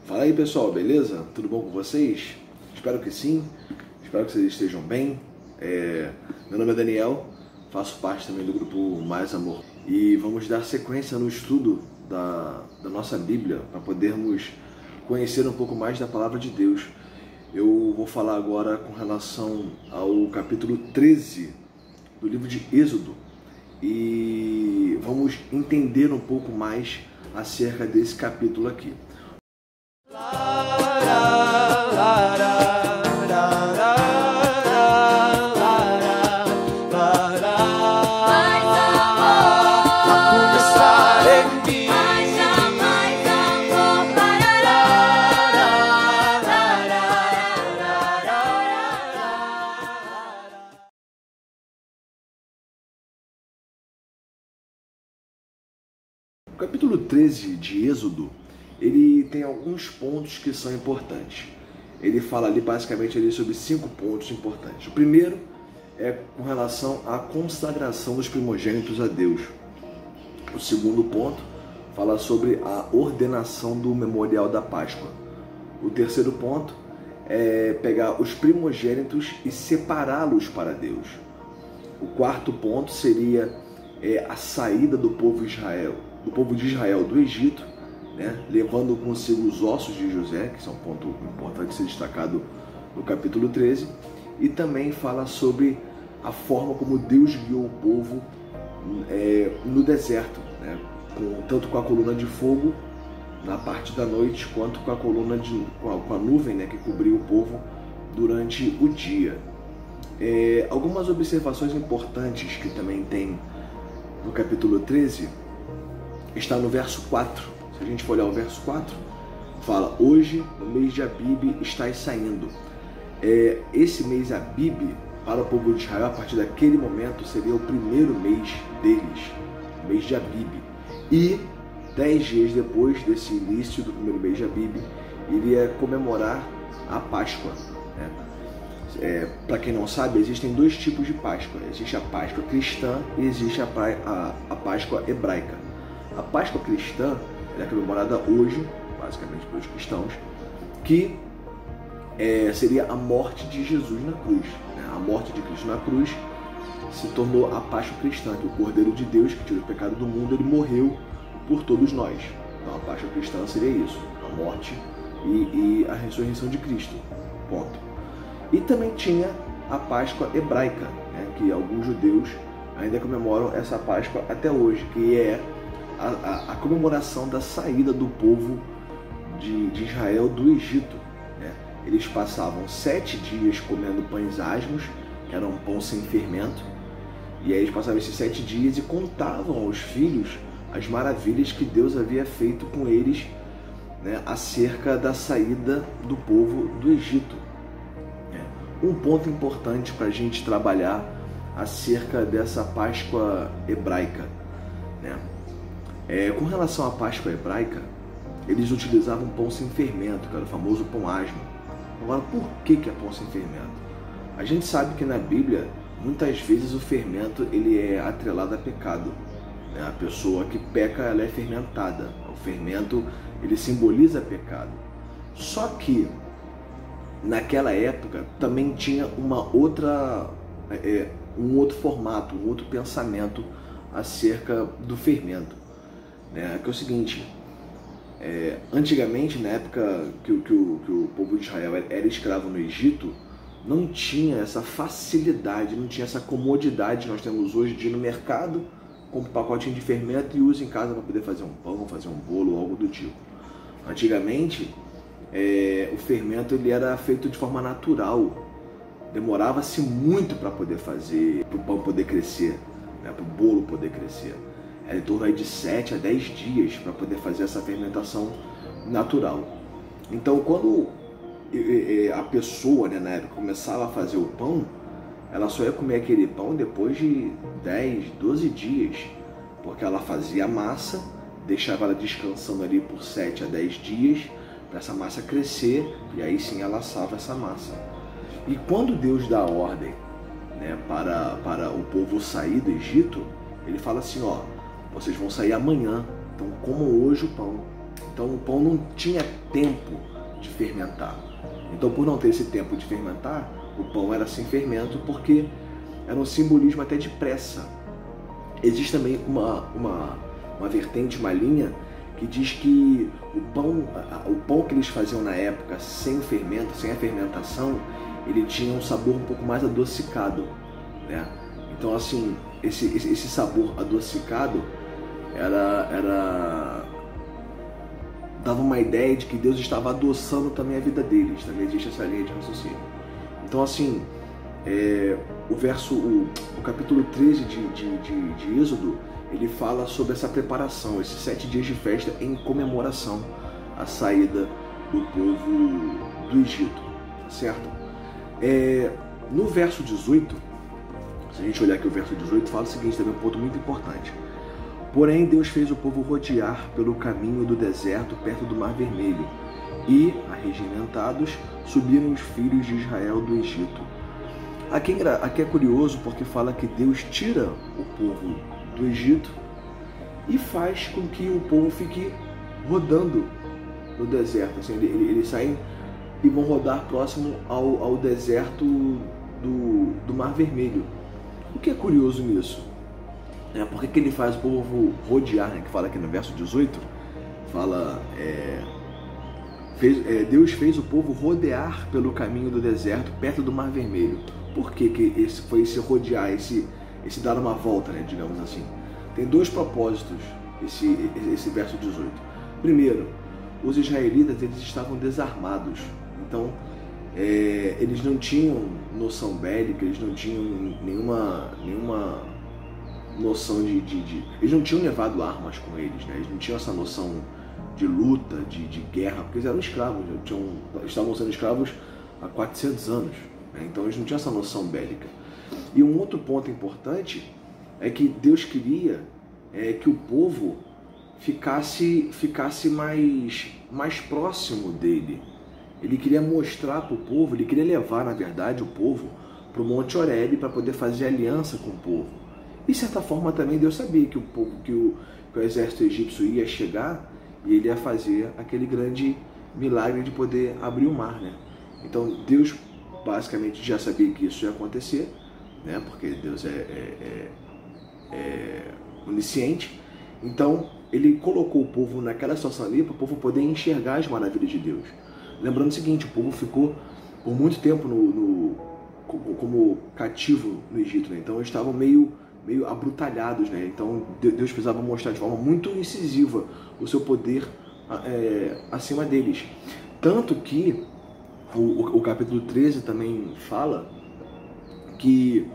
Fala aí pessoal, beleza? Tudo bom com vocês? Espero que sim, espero que vocês estejam bem. Meu nome é Daniel, faço parte também do grupo Mais Amor e vamos dar sequência no estudo da nossa Bíblia para podermos conhecer um pouco mais da Palavra de Deus. Eu vou falar agora com relação ao capítulo 13 do livro de Êxodo e vamos entender um pouco mais acerca desse capítulo aqui. O capítulo 13 de Êxodo, ele tem alguns pontos que são importantes. Ele fala ali basicamente sobre 5 pontos importantes. O primeiro é com relação à consagração dos primogênitos a Deus. O segundo ponto fala sobre a ordenação do memorial da Páscoa. O terceiro ponto é pegar os primogênitos e separá-los para Deus. O quarto ponto seria a saída do povo de Israel do Egito, né, levando consigo os ossos de José, que são um ponto importante ser destacado no capítulo 13, e também fala sobre a forma como Deus guiou o povo no deserto, né, tanto com a coluna de fogo na parte da noite, quanto com a coluna com a nuvem, né, que cobriu o povo durante o dia. Algumas observações importantes que também tem no capítulo 13 está no verso 4. Se a gente for olhar o verso 4, fala: hoje, no mês de Abib, estás saindo. Esse mês Abib, para o povo de Israel, a partir daquele momento, seria o primeiro mês deles, o mês de Abib. E 10 dias depois desse início do primeiro mês de Abib, iria comemorar a Páscoa, né? Para quem não sabe, existem 2 tipos de Páscoa. Existe a Páscoa cristã e existe a Páscoa hebraica. A Páscoa cristã é comemorada hoje, basicamente pelos cristãos, que seria a morte de Jesus na cruz, né? A morte de Cristo na cruz se tornou a Páscoa cristã, que o Cordeiro de Deus, que tira o pecado do mundo, ele morreu por todos nós. Então a Páscoa cristã seria isso, a morte e a ressurreição de Cristo, ponto. E também tinha a Páscoa hebraica, né, que alguns judeus ainda comemoram essa Páscoa até hoje, que é a comemoração da saída do povo de Israel do Egito, né? Eles passavam 7 dias comendo pães asmos, que era um pão sem fermento, e aí eles passavam esses 7 dias e contavam aos filhos as maravilhas que Deus havia feito com eles, né, acerca da saída do povo do Egito. Um ponto importante para a gente trabalhar acerca dessa Páscoa hebraica, né? Com relação à Páscoa hebraica, eles utilizavam pão sem fermento, que era o famoso pão asmo. Agora, por que é pão sem fermento? A gente sabe que na Bíblia, muitas vezes o fermento ele é atrelado a pecado, né? A pessoa que peca, ela é fermentada. O fermento, ele simboliza pecado. Só que naquela época também tinha um outro formato, um outro pensamento acerca do fermento, né? Que é o seguinte: antigamente, na época que o povo de Israel era escravo no Egito, não tinha essa facilidade, não tinha essa comodidade que nós temos hoje de ir no mercado, compra um pacotinho de fermento e usa em casa para poder fazer um pão, fazer um bolo ou algo do tipo. Antigamente, o fermento ele era feito de forma natural, demorava-se muito para poder fazer, para o pão poder crescer, né, para o bolo poder crescer. Era em torno de 7 a 10 dias para poder fazer essa fermentação natural. Então, quando a pessoa, né, na época começava a fazer o pão, ela só ia comer aquele pão depois de 10, 12 dias, porque ela fazia a massa, deixava ela descansando ali por 7 a 10 dias, para essa massa crescer, e aí sim ela assava essa massa. E quando Deus dá a ordem, né, para o povo sair do Egito, ele fala assim: ó, vocês vão sair amanhã, então comam hoje o pão, Então o pão não tinha tempo de fermentar. Então, por não ter esse tempo de fermentar, o pão era sem fermento porque era um simbolismo até de pressa. Existe também uma vertente, uma linha que diz que o pão que eles faziam na época sem fermento, sem a fermentação, ele tinha um sabor um pouco mais adocicado, né? Então, assim, esse sabor adocicado dava uma ideia de que Deus estava adoçando também a vida deles. Também existe essa linha de raciocínio. Então, assim, o capítulo 13 de Êxodo, ele fala sobre essa preparação, esses 7 dias de festa em comemoração à saída do povo do Egito, tá certo? No verso 18, se a gente olhar aqui o verso 18, fala o seguinte, também um ponto muito importante. Porém, Deus fez o povo rodear pelo caminho do deserto perto do Mar Vermelho, e, arregimentados, subiram os filhos de Israel do Egito. Aqui é curioso porque fala que Deus tira o povo do Egito e faz com que o povo fique rodando no deserto. Assim, eles saem e vão rodar próximo ao deserto do Mar Vermelho. O que é curioso nisso? Por que ele faz o povo rodear, né? Que fala aqui no verso 18, fala... Deus fez o povo rodear pelo caminho do deserto perto do Mar Vermelho. Por que esse foi esse rodear, esse dar uma volta, né, digamos assim? Tem 2 propósitos esse verso 18. Primeiro, os israelitas, eles estavam desarmados. Então, eles não tinham noção bélica, eles não tinham nenhuma noção eles não tinham levado armas com eles, né? Eles não tinham essa noção de luta, de guerra, porque eles eram escravos, estavam sendo escravos há 400 anos, né? Então eles não tinham essa noção bélica. E um outro ponto importante é que Deus queria que o povo ficasse mais próximo dele. Ele queria mostrar para o povo, ele queria levar, na verdade, o povo para o Monte Horebe para poder fazer aliança com o povo. E, de certa forma, também Deus sabia que o exército egípcio ia chegar e ele ia fazer aquele grande milagre de poder abrir o mar, né? Então, Deus basicamente já sabia que isso ia acontecer, né? Porque Deus é onisciente. Então, ele colocou o povo naquela situação ali para o povo poder enxergar as maravilhas de Deus. Lembrando o seguinte, o povo ficou por muito tempo como cativo no Egito, né? Então, eles estavam meio abrutalhados, né? Então Deus precisava mostrar de forma muito incisiva o seu poder acima deles. Tanto que o capítulo 13 também fala que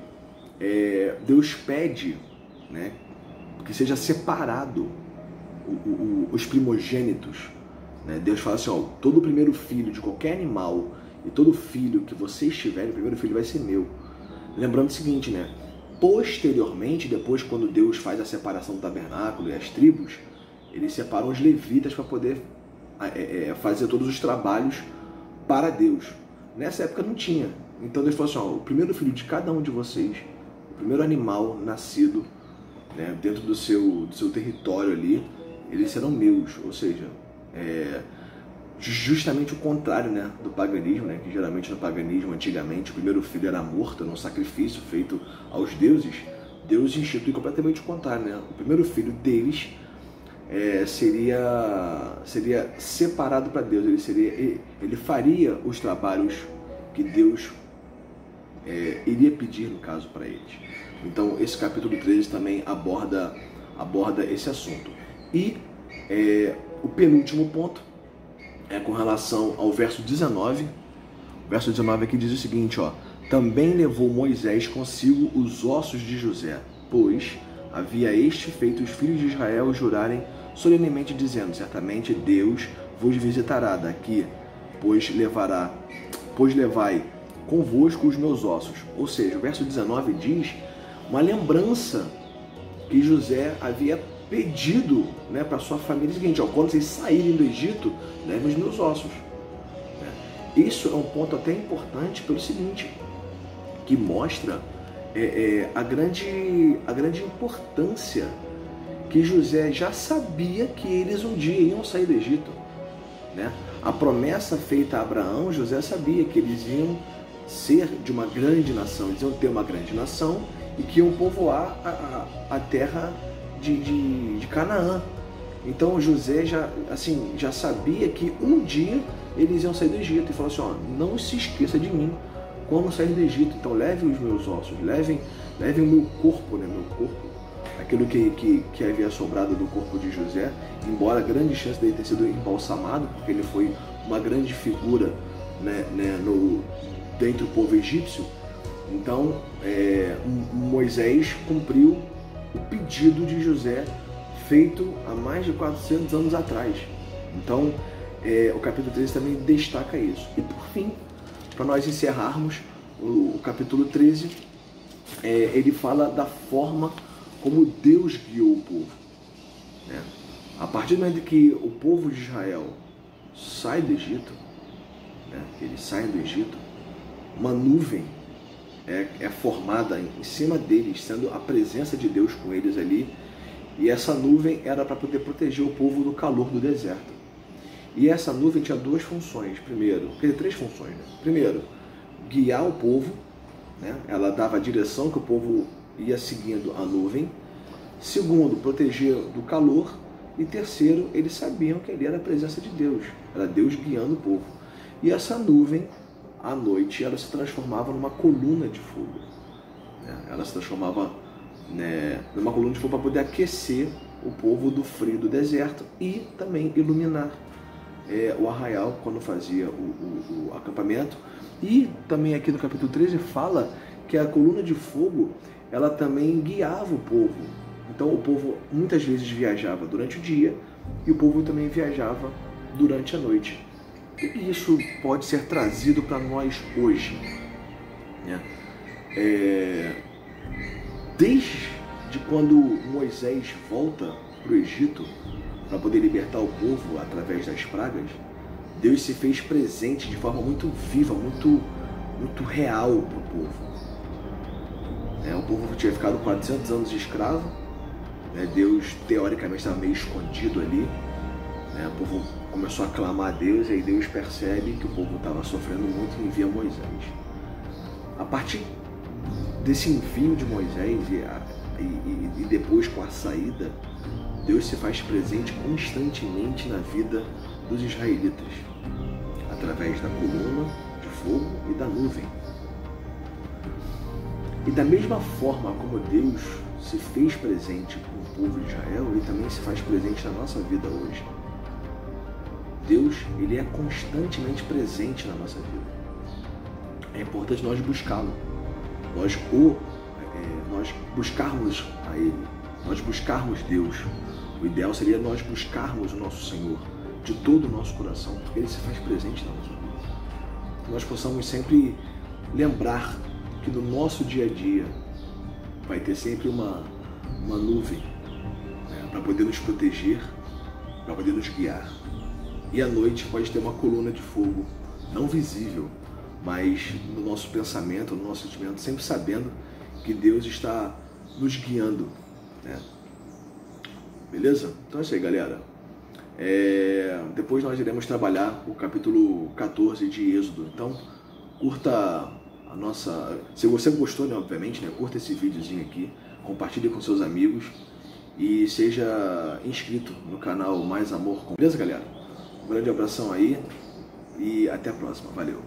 Deus pede, né, que seja separado os primogênitos, né? Deus fala assim, ó, todo o primeiro filho de qualquer animal e todo filho que vocês tiverem, o primeiro filho vai ser meu. Lembrando o seguinte, né? Posteriormente, depois quando Deus faz a separação do tabernáculo e as tribos, eles separam os levitas para poder fazer todos os trabalhos para Deus. Nessa época não tinha. Então Deus falou assim, ó, o primeiro filho de cada um de vocês, o primeiro animal nascido, né, dentro do seu território ali, eles serão meus. Ou seja, justamente o contrário, né, do paganismo, né, que geralmente no paganismo, antigamente, o primeiro filho era morto, num sacrifício feito aos deuses. Deus institui completamente o contrário, né? O primeiro filho deles seria separado para Deus, ele faria os trabalhos que Deus iria pedir, no caso, para eles. Então, esse capítulo 13 também aborda esse assunto. E o penúltimo ponto com relação ao verso 19. O verso 19 aqui diz o seguinte, ó: também levou Moisés consigo os ossos de José, pois havia este feito os filhos de Israel jurarem solenemente, dizendo: certamente Deus vos visitará daqui, pois levai convosco os meus ossos. Ou seja, o verso 19 diz uma lembrança que José havia pedido, né, para sua família, o seguinte, ó, quando vocês saírem do Egito, levem os meus ossos. Isso é um ponto até importante pelo seguinte, que mostra a grande importância que José já sabia que eles um dia iam sair do Egito, né? A promessa feita a Abraão, José sabia que eles iam ser de uma grande nação, eles iam ter uma grande nação e que iam povoar a terra de Canaã. Então José já sabia que um dia eles iam sair do Egito e falou assim, ó, não se esqueça de mim quando sair do Egito, então levem os meus ossos, levem o meu corpo, né, meu corpo, aquilo que havia sobrado do corpo de José, embora a grande chance dele ter sido embalsamado, porque ele foi uma grande figura, né, dentro do povo egípcio. Então Moisés cumpriu o pedido de José feito há mais de 400 anos atrás. Então o capítulo 13 também destaca isso. E por fim, para nós encerrarmos o capítulo 13, ele fala da forma como Deus guiou o povo, né? A partir do momento que o povo de Israel sai do Egito, né, eles saem do Egito, uma nuvem é formada em cima deles, sendo a presença de Deus com eles ali, e essa nuvem era para poder proteger o povo do calor do deserto. E essa nuvem tinha três funções, né? Primeiro, guiar o povo, né? Ela dava a direção que o povo ia seguindo a nuvem. Segundo, proteger do calor. E terceiro, eles sabiam que ali era a presença de Deus, era Deus guiando o povo. E essa nuvem, à noite, ela se transformava numa coluna de fogo, né? Ela se transformava, né, numa coluna de fogo para poder aquecer o povo do frio do deserto e também iluminar o arraial quando fazia o acampamento. E também aqui no capítulo 13 fala que a coluna de fogo, ela também guiava o povo. Então o povo muitas vezes viajava durante o dia e o povo também viajava durante a noite. E isso pode ser trazido para nós hoje, né? Desde quando Moisés volta para o Egito para poder libertar o povo através das pragas, Deus se fez presente de forma muito viva, muito real para o povo. O povo tinha ficado 400 anos de escravo, né? Deus teoricamente estava meio escondido ali, né? O povo começou a clamar a Deus e aí Deus percebe que o povo estava sofrendo muito e envia Moisés. A partir desse envio de Moisés e depois com a saída, Deus se faz presente constantemente na vida dos israelitas, através da coluna de fogo e da nuvem. E da mesma forma como Deus se fez presente com o povo de Israel, Ele também se faz presente na nossa vida hoje. Deus, Ele é constantemente presente na nossa vida. É importante nós buscá-lo, nós buscarmos a Ele, nós buscarmos Deus. O ideal seria nós buscarmos o nosso Senhor de todo o nosso coração, porque Ele se faz presente na nossa vida. Que nós possamos sempre lembrar que no nosso dia a dia vai ter sempre uma nuvem, né, para poder nos proteger, para poder nos guiar. E à noite pode ter uma coluna de fogo, não visível, mas no nosso pensamento, no nosso sentimento, sempre sabendo que Deus está nos guiando, né? Beleza? Então é isso aí, galera. Depois nós iremos trabalhar o capítulo 14 de Êxodo. Então, curta a nossa... Se você gostou, né, obviamente, né, curta esse videozinho aqui, compartilhe com seus amigos e seja inscrito no canal Mais Amor Com. Beleza, galera? Um grande abração aí e até a próxima. Valeu!